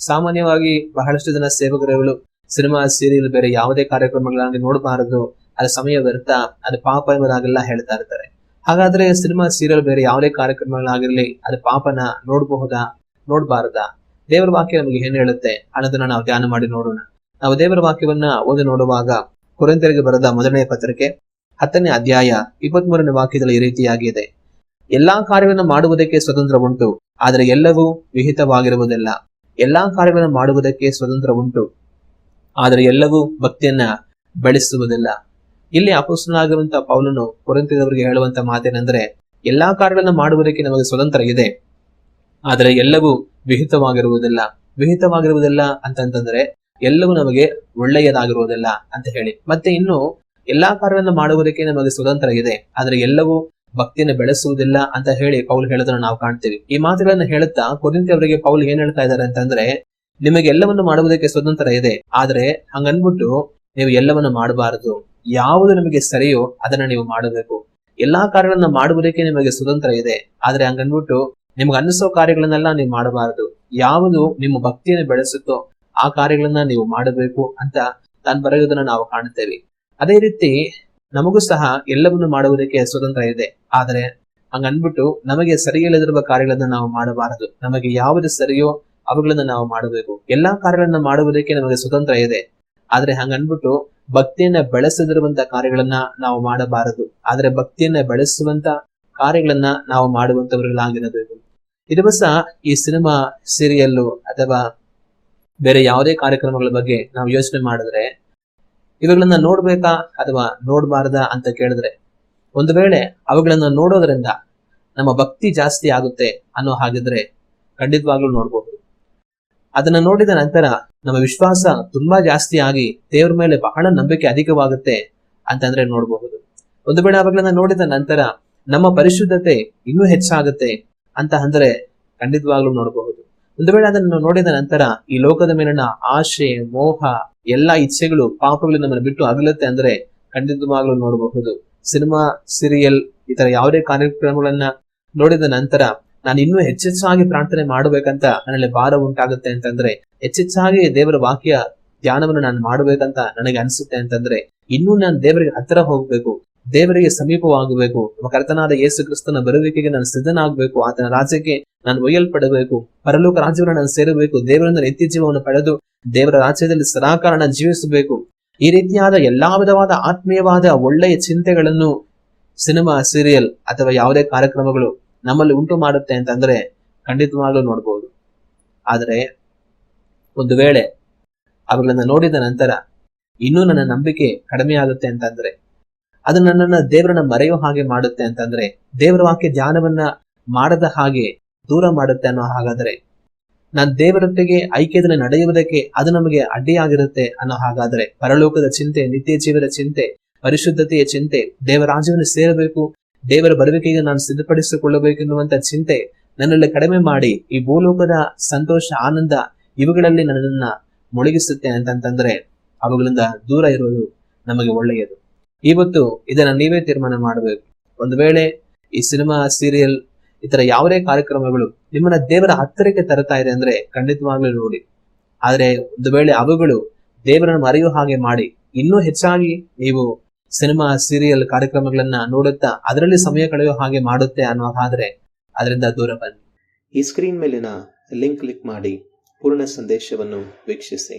ಸಾಮಾನ್ಯವಾಗಿ ಬಹಳಷ್ಟು ಜನ ಸೇವಕರುಗಳು ಸಿನಿಮಾ ಸೀರಿಯಲ್ ಬೇರೆ ಯಾವುದೇ ಕಾರ್ಯಕ್ರಮಗಳನ್ನ ನೋಡಬಾರದು, ಅದು ಸಮಯ ವ್ಯರ್ಥ, ಅದು ಪಾಪ ಎಂಬುದಾಗೆಲ್ಲ ಹೇಳ್ತಾ ಇರ್ತಾರೆ. ಹಾಗಾದ್ರೆ ಸಿನಿಮಾ ಸೀರಿಯಲ್ ಬೇರೆ ಯಾವುದೇ ಕಾರ್ಯಕ್ರಮಗಳಾಗಿರ್ಲಿ ಅದು ಪಾಪನ ನೋಡಬಹುದಾ, ನೋಡಬಾರದಾ? ದೇವರ ವಾಕ್ಯ ನಮಗೆ ಏನ್ ಹೇಳುತ್ತೆ ಅನ್ನೋದನ್ನ ನಾವು ಧ್ಯಾನ ಮಾಡಿ ನೋಡೋಣ. ನಾವು ದೇವರ ವಾಕ್ಯವನ್ನ ಓದಿ ನೋಡುವಾಗ ಕೊರಿಂಥರಿಗೆ ಬರೆದ ಮೊದಲನೇ ಪತ್ರಿಕೆ 10ನೇ ಅಧ್ಯಾಯ 23ನೇ ವಾಕ್ಯದಲ್ಲಿ ಈ ರೀತಿಯಾಗಿದೆ: ಎಲ್ಲಾ ಕಾರ್ಯಗಳನ್ನು ಮಾಡುವುದಕ್ಕೆ ಸ್ವತಂತ್ರ ಉಂಟು, ಆದರೆ ಎಲ್ಲವೂ ವಿಹಿತವಾಗಿರುವುದಿಲ್ಲ. ಎಲ್ಲಾ ಕಾರ್ಯಗಳನ್ನು ಮಾಡುವುದಕ್ಕೆ ಸ್ವತಂತ್ರ ಉಂಟು, ಆದರೆ ಎಲ್ಲವೂ ಭಕ್ತಿಯನ್ನ ಬೆಳೆಸುವುದಿಲ್ಲ. ಇಲ್ಲಿ ಅಪೊಸ್ತಲನಾಗಿರುವಂತಹ ಪೌಲನು ಕೊರಿಂಥದವರಿಗೆ ಹೇಳುವಂತ ಮಾತೇನೆಂದ್ರೆ, ಎಲ್ಲಾ ಕಾರ್ಯಗಳನ್ನು ಮಾಡುವುದಕ್ಕೆ ನಮಗೆ ಸ್ವತಂತ್ರ ಇದೆ, ಆದರೆ ಎಲ್ಲವೂ ವಿಹಿತವಾಗಿರುವುದಿಲ್ಲ. ವಿಹಿತವಾಗಿರುವುದಿಲ್ಲ ಅಂತಂದ್ರೆ ಎಲ್ಲವೂ ನಮಗೆ ಒಳ್ಳೆಯದಾಗಿರುವುದಿಲ್ಲ ಅಂತ ಹೇಳಿ. ಮತ್ತೆ ಇನ್ನು ಎಲ್ಲಾ ಕಾರ್ಯಗಳನ್ನು ಮಾಡುವುದಕ್ಕೆ ನಮಗೆ ಸ್ವತಂತ್ರ ಇದೆ, ಆದ್ರೆ ಎಲ್ಲವೂ ಭಕ್ತಿಯನ್ನು ಬೆಳೆಸುವುದಿಲ್ಲ ಅಂತ ಹೇಳಿ ಪೌಲ್ ಹೇಳೋದನ್ನ ನಾವು ಕಾಣ್ತೀವಿ. ಈ ಮಾತುಗಳನ್ನ ಹೇಳುತ್ತಾ ಕೊರಿಂಥದವರಿಗೆ ಪೌಲ್ ಏನ್ ಹೇಳ್ತಾ ಇದ್ದಾರೆ ಅಂತಂದ್ರೆ, ನಿಮಗೆ ಎಲ್ಲವನ್ನು ಮಾಡುವುದಕ್ಕೆ ಸ್ವತಂತ್ರ ಇದೆ, ಆದ್ರೆ ಹಂಗನ್ಬಿಟ್ಟು ನೀವು ಎಲ್ಲವನ್ನು ಮಾಡಬಾರದು. ಯಾವುದು ನಿಮಗೆ ಸರಿಯೋ ಅದನ್ನ ನೀವು ಮಾಡಬೇಕು. ಎಲ್ಲಾ ಕಾರ್ಯಗಳನ್ನ ಮಾಡುವುದಕ್ಕೆ ನಿಮಗೆ ಸ್ವತಂತ್ರ ಇದೆ, ಆದ್ರೆ ಹಂಗನ್ಬಿಟ್ಟು ನಿಮ್ಗೆ ಅನ್ನಿಸೋ ಕಾರ್ಯಗಳನ್ನೆಲ್ಲ ನೀವು ಮಾಡಬಾರದು. ಯಾವುದು ನಿಮ್ಮ ಭಕ್ತಿಯನ್ನು ಬೆಳೆಸುತ್ತೋ ಆ ಕಾರ್ಯಗಳನ್ನ ನೀವು ಮಾಡಬೇಕು ಅಂತ ತಾನು ಬರೆಯುವುದನ್ನ ನಾವು ಕಾಣುತ್ತೇವೆ. ಅದೇ ರೀತಿ ನಮಗೂ ಸಹ ಎಲ್ಲವನ್ನು ಮಾಡುವುದಕ್ಕೆ ಸ್ವತಂತ್ರ ಇದೆ, ಆದ್ರೆ ಹಂಗನ್ಬಿಟ್ಟು ನಮಗೆ ಸರಿಯಿಲ್ಲದಿರುವ ಕಾರ್ಯಗಳನ್ನ ನಾವು ಮಾಡಬಾರದು. ನಮಗೆ ಯಾವುದು ಸರಿಯೋ ಅವುಗಳನ್ನ ನಾವು ಮಾಡಬೇಕು. ಎಲ್ಲಾ ಕಾರ್ಯಗಳನ್ನ ಮಾಡುವುದಕ್ಕೆ ನಮಗೆ ಸ್ವತಂತ್ರ ಇದೆ, ಆದ್ರೆ ಹಂಗನ್ಬಿಟ್ಟು ಭಕ್ತಿಯನ್ನ ಬೆಳೆಸದಿರುವಂತ ಕಾರ್ಯಗಳನ್ನ ನಾವು ಮಾಡಬಾರದು. ಆದ್ರೆ ಭಕ್ತಿಯನ್ನ ಬೆಳೆಸುವಂತ ಕಾರ್ಯಗಳನ್ನ ನಾವು ಮಾಡುವಂತವர்களಾಗಿರಬೇಕು. ಇದು ಸಹ ಈ ಸಿನಿಮಾ ಸೀರಿಯಲ್ಲು ಅಥವಾ ಬೇರೆ ಯಾವುದೇ ಕಾರ್ಯಕ್ರಮಗಳ ಬಗ್ಗೆ ನಾವು ಯೋಚನೆ ಮಾಡಿದ್ರೆ, ಇವುಗಳನ್ನ ನೋಡ್ಬೇಕಾ ಅಥವಾ ನೋಡ್ಬಾರ್ದಾ ಅಂತ ಕೇಳಿದ್ರೆ, ಒಂದು ವೇಳೆ ಅವುಗಳನ್ನ ನೋಡೋದ್ರಿಂದ ನಮ್ಮ ಭಕ್ತಿ ಜಾಸ್ತಿ ಆಗುತ್ತೆ ಅನ್ನೋ ಹಾಗಿದ್ರೆ ಖಂಡಿತವಾಗ್ಲೂ ನೋಡ್ಬಹುದು. ಅದನ್ನ ನೋಡಿದ ನಂತರ ನಮ್ಮ ವಿಶ್ವಾಸ ತುಂಬಾ ಜಾಸ್ತಿ ಆಗಿ ದೇವ್ರ ಮೇಲೆ ಬಹಳ ನಂಬಿಕೆ ಅಧಿಕವಾಗುತ್ತೆ ಅಂತಂದ್ರೆ ನೋಡಬಹುದು. ಒಂದು ವೇಳೆ ಅವುಗಳನ್ನ ನೋಡಿದ ನಂತರ ನಮ್ಮ ಪರಿಶುದ್ಧತೆ ಇನ್ನೂ ಹೆಚ್ಚಾಗುತ್ತೆ ಅಂತ ಅಂದ್ರೆ ಖಂಡಿತವಾಗ್ಲೂ ನೋಡಬಹುದು. ಒಂದು ವೇಳೆ ಅದನ್ನು ನೋಡಿದ ನಂತರ ಈ ಲೋಕದ ಮೇಲಿನ ಆಶೆ, ಮೋಹ, ಎಲ್ಲಾ ಇಚ್ಛೆಗಳು, ಪಾಪಗಳು ನಮ್ಮನ್ನು ಬಿಟ್ಟು ಅಗಲುತ್ತೆ ಅಂದ್ರೆ ಖಂಡಿತವಾಗ್ಲೂ ನೋಡಬಹುದು. ಸಿನಿಮಾ ಸೀರಿಯಲ್ ಈ ತರ ಯಾವುದೇ ಕಾರ್ಯಕ್ರಮಗಳನ್ನ ನೋಡಿದ ನಂತರ ನಾನು ಇನ್ನೂ ಹೆಚ್ಚೆಚ್ಚಾಗಿ ಪ್ರಾರ್ಥನೆ ಮಾಡಬೇಕಂತ ನನ್ನಲ್ಲಿ ಭಾರ ಉಂಟಾಗುತ್ತೆ ಅಂತಂದ್ರೆ, ಹೆಚ್ಚೆಚ್ಚಾಗಿ ದೇವರ ವಾಕ್ಯ ಧ್ಯಾನವನ್ನು ನಾನು ಮಾಡಬೇಕಂತ ನನಗೆ ಅನಿಸುತ್ತೆ ಅಂತಂದ್ರೆ, ಇನ್ನೂ ನಾನು ದೇವರಿಗೆ ಹತ್ತಿರ ಹೋಗ್ಬೇಕು, ದೇವರಿಗೆ ಸಮೀಪವಾಗಬೇಕು, ನಮ್ಮ ಕರ್ತನಾದ ಯೇಸು ಕ್ರಿಸ್ತನ ಬರುವಿಕೆಗೆ ನಾನು ಸಿದ್ಧನಾಗಬೇಕು, ಆತನ ರಾಜ್ಯಕ್ಕೆ ನಾನು ಒಯ್ಯಲ್ಪಡಬೇಕು, ಪರಲೋಕ ರಾಜ್ಯವನ್ನು ನಾನು ಸೇರಬೇಕು, ದೇವರಿಂದ ನಿತ್ಯ ಜೀವವನ್ನು ಪಡೆದು ದೇವರ ರಾಜ್ಯದಲ್ಲಿ ಸದಾಕಾಲ ಜೀವಿಸಬೇಕು. ಈ ರೀತಿಯಾದ ಎಲ್ಲಾ ವಿಧವಾದ ಆತ್ಮೀಯವಾದ ಒಳ್ಳೆಯ ಚಿಂತೆಗಳನ್ನು ಸಿನಿಮಾ ಸೀರಿಯಲ್ ಅಥವಾ ಯಾವುದೇ ಕಾರ್ಯಕ್ರಮಗಳು ನಮ್ಮಲ್ಲಿ ಉಂಟು ಮಾಡುತ್ತೆ ಅಂತಂದ್ರೆ ಖಂಡಿತವಾಗ್ಲೂ ನೋಡ್ಬೋದು. ಆದ್ರೆ ಒಂದು ವೇಳೆ ಅವುಗಳನ್ನ ನೋಡಿದ ನಂತರ ಇನ್ನೂ ನನ್ನ ನಂಬಿಕೆ ಕಡಿಮೆ ಆಗುತ್ತೆ ಅಂತಂದ್ರೆ, ಅದು ನನ್ನನ್ನ ದೇವರನ್ನ ಮರೆಯೋ ಹಾಗೆ ಮಾಡುತ್ತೆ ಅಂತಂದ್ರೆ, ದೇವರ ವಾಕ್ಯ ಧ್ಯಾನವನ್ನ ಮಾಡದ ಹಾಗೆ ದೂರ ಮಾಡುತ್ತೆ ಅನ್ನೋ ಹಾಗಾದ್ರೆ, ನಾನು ದೇವರೊಟ್ಟಿಗೆ ಐಕ್ಯದಲ್ಲಿ ನಡೆಯುವುದಕ್ಕೆ ಅದು ನಮಗೆ ಅಡ್ಡಿಯಾಗಿರುತ್ತೆ ಅನ್ನೋ ಹಾಗಾದ್ರೆ, ಪರಲೋಕದ ಚಿಂತೆ, ನಿತ್ಯ ಜೀವದ ಚಿಂತೆ, ಪರಿಶುದ್ಧತೆಯ ಚಿಂತೆ, ದೇವರ ರಾಜ್ಯವನ್ನು ಸೇರಬೇಕು, ದೇವರ ಬರುವಿಕೆಗೆ ನಾನು ಸಿದ್ಧಪಡಿಸಿಕೊಳ್ಳಬೇಕೆನ್ನುವಂತ ಚಿಂತೆ ನನ್ನಲ್ಲಿ ಕಡಿಮೆ ಮಾಡಿ ಈ ಭೂಲೋಕದ ಸಂತೋಷ, ಆನಂದ ಇವುಗಳಲ್ಲಿ ನನ್ನನ್ನ ಮುಳುಗಿಸುತ್ತೆ ಅಂತಂತಂದ್ರೆ ಅವುಗಳಿಂದ ದೂರ ಇರೋದು ನಮಗೆ ಒಳ್ಳೆಯದು. ಇವತ್ತು ಇದನ್ನ ನೀವೇ ತೀರ್ಮಾನ ಮಾಡಬೇಕು. ಒಂದು ವೇಳೆ ಈ ಸಿನಿಮಾ ಸೀರಿಯಲ್ ಈ ತರ ಯಾವುದೇ ಕಾರ್ಯಕ್ರಮಗಳು ನಿಮ್ಮನ್ನ ದೇವರ ಹತ್ತಿರಕ್ಕೆ ತರ್ತಾ ಇದೆ ಅಂದ್ರೆ ಖಂಡಿತವಾಗ್ಲೂ ನೋಡಿ. ಆದ್ರೆ ಒಂದು ವೇಳೆ ಅವುಗಳು ದೇವರನ್ನು ಮರೆಯೋ ಹಾಗೆ ಮಾಡಿ ಇನ್ನೂ ಹೆಚ್ಚಾಗಿ ನೀವು ಸಿನಿಮಾ ಸೀರಿಯಲ್ ಕಾರ್ಯಕ್ರಮಗಳನ್ನ ನೋಡುತ್ತಾ ಅದರಲ್ಲಿ ಸಮಯ ಕಳೆಯೋ ಹಾಗೆ ಮಾಡುತ್ತೆ ಅನ್ನೋ ಹಾಗಾದ್ರೆ ಅದರಿಂದ ದೂರ ಬನ್ನಿ. ಈ ಸ್ಕ್ರೀನ್ ಮೇಲಿನ ಲಿಂಕ್ ಕ್ಲಿಕ್ ಮಾಡಿ ಪೂರ್ಣ ಸಂದೇಶವನ್ನು ವೀಕ್ಷಿಸಿ.